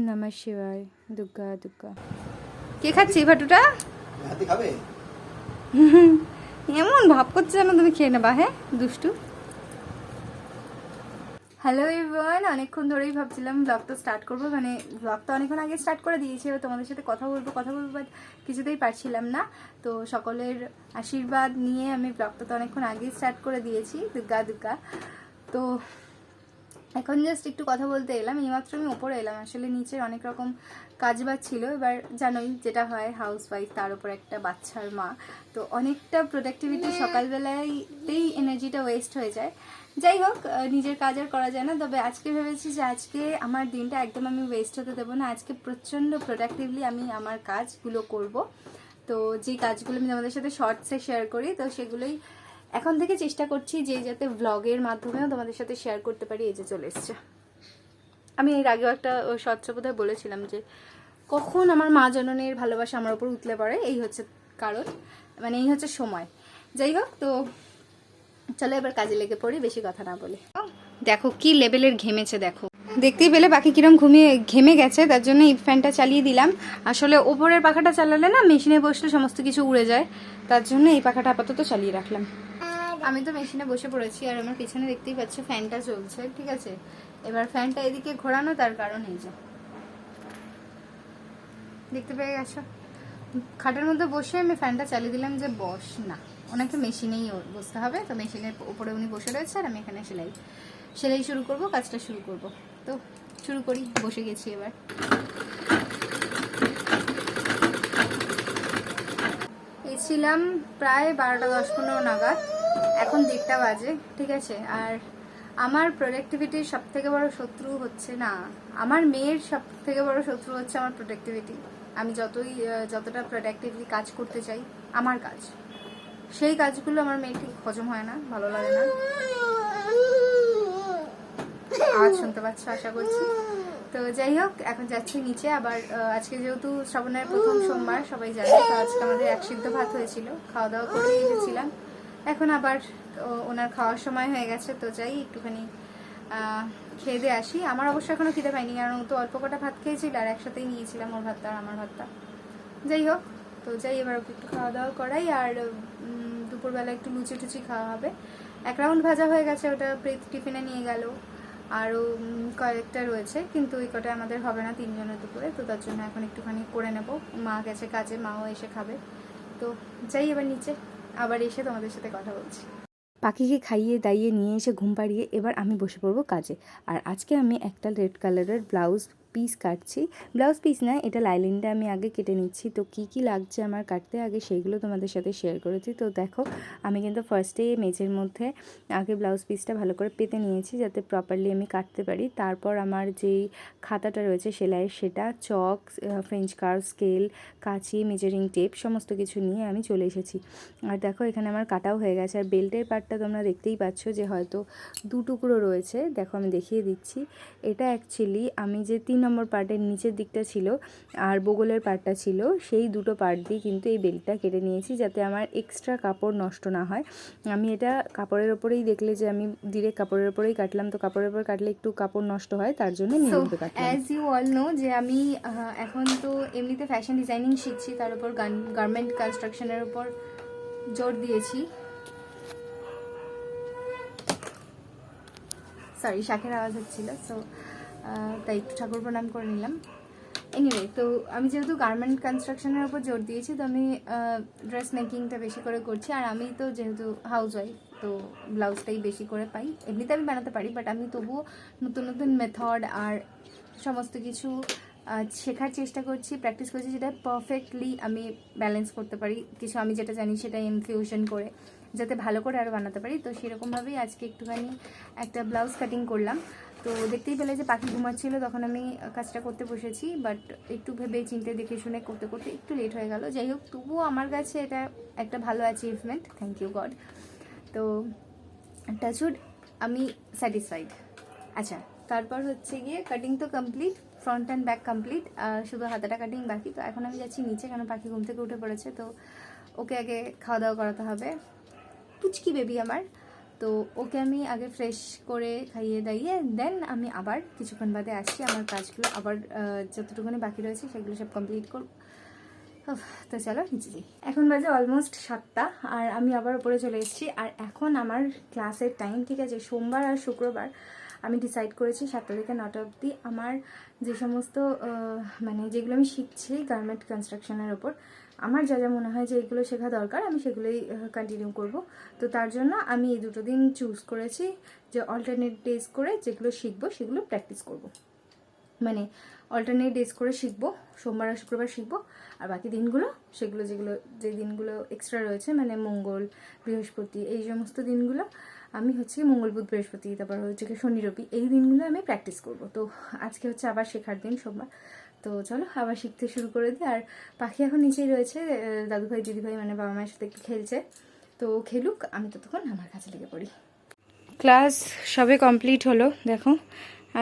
নমঃ শিবায়। দুর্গা দুর্গা। কে খাচ্ছে এই ভাটুটা? হাতে খাবে? এমন ভাব করছে যেন তুমি খেয়ে নেবা। হ্যাঁ দুষ্টু। হ্যালো এভরিওয়ান, অনেকক্ষণ ধরেই ভাবছিলাম ব্লগটা স্টার্ট করবো, মানে ব্লগটা অনেকক্ষণ আগে স্টার্ট করে দিয়েছি, এবার তোমাদের সাথে কথা বলবো বাট কিছুতেই পারছিলাম না। তো সকলের আশীর্বাদ নিয়ে আমি ব্লগটা তো অনেকক্ষণ আগেই স্টার্ট করে দিয়েছি। দুর্গা দুর্গা। তো এখন জাস্ট একটু কথা বলতে এলাম, এইমাত্র আমি ওপরে এলাম, আসলে নিচের অনেক রকম কাজ বাজ ছিল। এবার জানোই যেটা হয়, হাউস ওয়াইফ, তার উপর একটা বাচ্চার মা, তো অনেকটা প্রোডাক্টিভিটি সকালবেলাতেই এনার্জিটা ওয়েস্ট হয়ে যায়। যাই হোক, নিজের কাজ আর করা যায় না। তবে আজকে ভেবেছি যে আজকে আমার দিনটা একদম আমি ওয়েস্ট হতে দেবো না, আজকে প্রচণ্ড প্রোডাক্টিভলি আমি আমার কাজগুলো করব। তো যে কাজগুলো আমি তোমাদের সাথে শর্টসে শেয়ার করি, তো সেগুলোই এখন থেকে চেষ্টা করছি যে যাতে ব্লগের মাধ্যমেও তোমাদের সাথে শেয়ার করতে পারি। এই যে চলে এসছে, আমি এর আগেও একটা শর্টসে বোধহয় বলেছিলাম যে কখন আমার মা জননীর ভালোবাসা আমার উপর উতলে পড়ে, এই হচ্ছে কারণ, মানে এই হচ্ছে সময়। যাই হোক, তো চলো এবার কাজে লেগে পড়ি, বেশি কথা না বলে। দেখো কি লেভেলের ঘেমেছে, দেখো দেখতেই পেলে পাখি কিরম ঘেমে গেছে, তার জন্য এই ফ্যানটা চালিয়ে দিলাম। আসলে ওপরের পাখাটা চালালে না মেশিনে বসলে সমস্ত কিছু উড়ে যায়, তার জন্য এই পাখাটা আপাতত চালিয়ে রাখলাম। আমি তো মেশিনে বসে পড়েছি আর আমার পিছনে দেখতেই পাচ্ছ ফ্যানটা চলছে, ঠিক আছে। এবার ফ্যানটা এদিকে ঘোরানো, তার কারণ এই যে দেখতে পেয়ে গেছো, খাটের মধ্যে বসে আমি ফ্যানটা চালিয়ে দিলাম যে বস না, ওনাকে মেশিনেই বসতে হবে। তো মেশিনের উপরে উনি বসে রয়েছে আর আমি এখানে সেলাই শুরু করব, কাজটা শুরু করব। তো শুরু করি, বসে গেছি এবার। ছিলাম প্রায় 12টা 10-15 নাগাদ, এখন 1:30 বাজে, ঠিক আছে। আর আমার প্রোডাক্টিভিটির সব থেকে বড় শত্রু হচ্ছে না, আমার মেয়ের সব থেকে বড় শত্রু হচ্ছে আমার প্রোডাক্টিভিটি। আমি যতটা প্রোডাক্টিভলি কাজ করতে চাই, আমার কাজ, সেই কাজগুলো আমার মেয়ে ঠিক হজম হয় না, ভালো লাগে না। আওয়াজ শুনতে পাচ্ছ আশা করছি। তো যাই হোক, এখন যাচ্ছি নিচে। আবার আজকে যেহেতু শ্রাবণের প্রথম সোমবার, সবাই জানে, তো আজকে আমাদের এক সিদ্ধ ভাত হয়েছিল, খাওয়া দাওয়া করে এসেছিলাম। এখন আবার ওনার খাওয়ার সময় হয়ে গেছে, তো যাই একটুখানি খেয়ে দিয়ে আসি। আমার অবশ্য এখনো খিদে পাইনি, কারণ ও তো অল্প কটা ভাত খেয়েছিল আর একসাথেই নিয়েছিলাম ওর ভাতটা আর আমার ভাতটা। যাই হোক, তো যাই এবার ওকে একটু খাওয়া দাওয়া করাই। আর দুপুরবেলা একটু লুচি টুচি খাওয়া হবে। এক রাউন্ড ভাজা হয়ে গেছে, ওটা প্রীত টিফিনে নিয়ে গেল। আরও কয়েকটা রয়েছে, কিন্তু ওই কটা আমাদের হবে না 3 জনের দুপুরে, তো তার জন্য এখন একটুখানি করে নেব। মা গেছে কাজে, মাও এসে খাবে। তো যাই এবার নিচে, আবার এসে তোমাদের সাথে কথা বলছি। পাখিকে খাইয়ে দাইয়ে নিয়ে এসে ঘুম পাড়িয়ে এবার আমি বসে পড়বো কাজে। আর আজকে আমি একটা রেড কালারের ব্লাউজ পিস কাটছি, ব্লাউজ পিস না, এটা লাইলিনটা আমি আগে কেটে নিচ্ছি। তো কি কি লাগছে আমার কাটতে আগে, সেইগুলো তোমাদের সাথে শেয়ার করেছি। তো দেখো, আমি কিন্তু ফার্স্টে মেঝের মধ্যে আগে ব্লাউজ পিসটা ভালো করে পেতে নিয়েছি, যাতে প্রপারলি আমি কাটতে পারি। তারপর আমার যেই খাতাটা রয়েছে সেলাইয়ের, সেটা, চক, ফ্রেঞ্চ কার্ভ, স্কেল, কাঁচি, মেজারিং টেপ সমস্ত কিছু নিয়ে আমি চলে এসেছি। আর দেখো এখানে আমার কাটাও হয়ে গেছে। আর বেল্টের পার্টটা তোমরা দেখতেই পাচ্ছ যে হয়তো 2 টুকরো রয়েছে, দেখো আমি দেখিয়ে দিচ্ছি। এটা অ্যাকচুয়ালি আমি যে 3 নম্বর পার্টের নিচের দিকটা ছিল আর বগলের পার্টটা ছিল, সেই দুটো পার্ট দিয়ে কিন্তু এই বেল্টটা কেটে নিয়েছি, যাতে আমার এক্সট্রা কাপড় নষ্ট না হয়। আমি এটা কাপড়ের ওপরেই, দেখলে যে আমি ডিরেক্ট কাপড়ের ওপরেই কাটলাম, তো কাপড়ের ওপর কাটলে একটু কাপড় নষ্ট হয়, তার জন্য নিয়মিত কাটলাম। অ্যাজ ইউ অল নো যে আমি এখন তো এমনিতে ফ্যাশন ডিজাইনিং শিখছি, তার উপর গার্মেন্ট কনস্ট্রাকশনের উপর জোর দিয়েছি। সরি, শাকের আওয়াজ হচ্ছিল, সো তাই একটু ঠাকুর প্রণাম করে নিলাম। এনিওয়ে, তো আমি যেহেতু গার্মেন্ট কনস্ট্রাকশনের উপর জোর দিয়েছি, তো আমি ড্রেস মেকিংটা বেশি করে করছি। আর আমি তো যেহেতু হাউস ওয়াইফ, তো ব্লাউজটাই বেশি করে পাই। এমনিতে আমি বানাতে পারি, বাট আমি তবুও নতুন নতুন মেথড আর সমস্ত কিছু শেখার চেষ্টা করছি, প্র্যাকটিস করছি, যেটা পারফেক্টলি আমি ব্যালেন্স করতে পারি। কিছু আমি যেটা জানি সেটা ইনফিউশন করে যাতে ভালো করে আরও বানাতে পারি। তো সেরকমভাবেই আজকে একটুখানি একটা ব্লাউজ কাটিং করলাম। তো দেখতেই পেলে যে পাখি ঘুমাচ্ছিল, তখন আমি কাজটা করতে বসেছি, বাট একটু ভেবে চিন্তে দেখে শুনে করতে করতে একটু লেট হয়ে গেল। যাই হোক, তবুও আমার কাছে এটা একটা ভালো অ্যাচিভমেন্ট, থ্যাংক ইউ গড। তো টাচউড, আমি স্যাটিসফাইড। আচ্ছা, তারপর হচ্ছে গিয়ে কাটিং তো complete, front and back complete, শুধু হাতাটা কাটিং বাকি। তো এখন আমি যাচ্ছি নিচে, কারণ পাখি ঘুম থেকে উঠে পড়েছে, তো ওকে আগে খাওয়া দাওয়া করাতে হবে। পুচকি বেবি আমার। তো ওকে আমি আগে ফ্রেশ করে খাইয়ে দাইয়ে দেন আমি আবার কিছুক্ষণ বাদে আসছি, আমার কাজগুলো আবার যতটুকুনি বাকি রয়েছে সেগুলো সব কমপ্লিট করব। তো চলো নিচে যাই। এখন বাজে অলমোস্ট 7টা আর আমি আবার উপরে চলে এসেছি। আর এখন আমার ক্লাসের টাইম, ঠিক আছে, সোমবার আর শুক্রবার আমি ডিসাইড করেছি 7টা থেকে 9টা অবধি আমার যে সমস্ত মানে যেগুলো আমি শিখছি গার্মেন্ট কনস্ট্রাকশনের ওপর, আমার যা যা মনে হয় যে এগুলো শেখা দরকার আমি সেগুলোই কন্টিনিউ করব। তো তার জন্য আমি এই দুটো দিন চুজ করেছি যে অল্টারনেট ডেজ করে যেগুলো শিখবো সেগুলো প্র্যাকটিস করব। মানে অল্টারনেট ডেজ করে শিখবো, সোমবার আর শুক্রবার শিখবো, আর বাকি দিনগুলো সেগুলো যে দিনগুলো এক্সট্রা রয়েছে মানে মঙ্গল বৃহস্পতি এই সমস্ত দিনগুলো আমি হচ্ছে মঙ্গল বুধ বৃহস্পতি, তারপর হচ্ছে কি শনি রবি, এই দিনগুলো আমি প্র্যাকটিস করব। তো আজকে হচ্ছে আবার শেখার দিন সোমবার। তো চলো আবার শিখতে শুরু করে দিই। আর পাখি এখন নিচেই রয়েছে, দাদুভাই দিদিভাই মানে বাবা মায়ের সাথে একটু খেলছে। তো খেলুক, আমি ততক্ষণ আমার কাছে লেগে পড়ি। ক্লাস সবে কমপ্লিট হলো, দেখো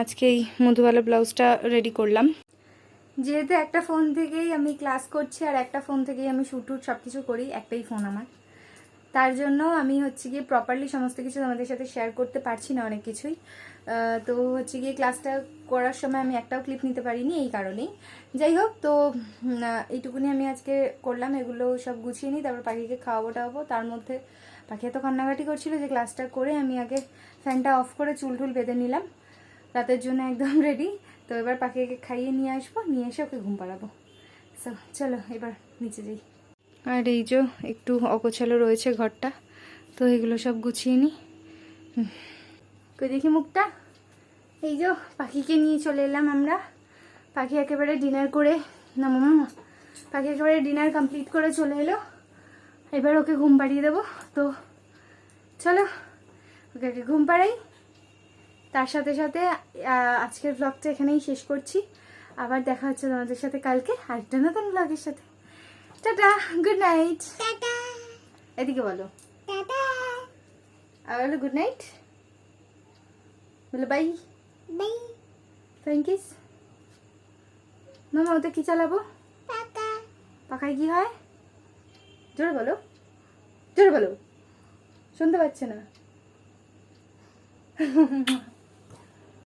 আজকে এই মধুবালা ব্লাউজটা রেডি করলাম। যেহেতু একটা ফোন থেকেই আমি ক্লাস করছি আর একটা ফোন থেকেই আমি শ্যুট টুট সব কিছু করি, একটাই ফোন আমার, তার জন্য আমি হচ্ছে গিয়ে প্রপারলি সমস্ত কিছু আমাদের সাথে শেয়ার করতে পারছি না অনেক কিছুই। তো হচ্ছে গিয়ে ক্লাসটা করার সময় আমি একটাও ক্লিপ নিতে পারিনি এই কারণেই। যাই হোক, তো এইটুকুনি আমি আজকে করলাম, এগুলো সব গুছিয়ে নিই, তারপর পাখিকে খাওয়াবো টাওয়াবো। তার মধ্যে পাখি এত কান্নাকাটি করছিল যে ক্লাসটা করে আমি আগে ফ্যানটা অফ করে চুল টুল বেঁধে নিলাম, রাতের জন্য একদম রেডি। তো এবার পাখিকে খাইয়ে নিয়ে আসবো, নিয়ে এসে ওকে ঘুম পাড়াবো। সো চলো এবার নিচে যাই। আর এই যে একটু অগোছালো রয়েছে ঘরটা, তো এগুলো সব গুছিয়ে নিই। কই দেখি মুখটা। এই যে পাখিকে নিয়ে চলে এলাম আমরা। পাখি একেবারে ডিনার করে, না মামা, পাখি একেবারে ডিনার কমপ্লিট করে চলে এলো। এবার ওকে ঘুম পাড়িয়ে দেবো। তো চলো ওকে ঘুম পাড়াই। তার সাথে সাথে আজকের ব্লগটা এখানেই শেষ করছি। আবার দেখা হচ্ছে তোমাদের সাথে কালকে আরেকটা নতুন ব্লগের সাথে। Tata, good night. টাটা, এদিকে বলো টাটা, আর বলো গুড নাইট, বলো বাই বাই, থ্যাংক ইউ মামা। ওতে কি চালাবো? পাখা। পাখায় কি হয়? জোরে বলো, জোরে বলো, শুনতে পাচ্ছে না।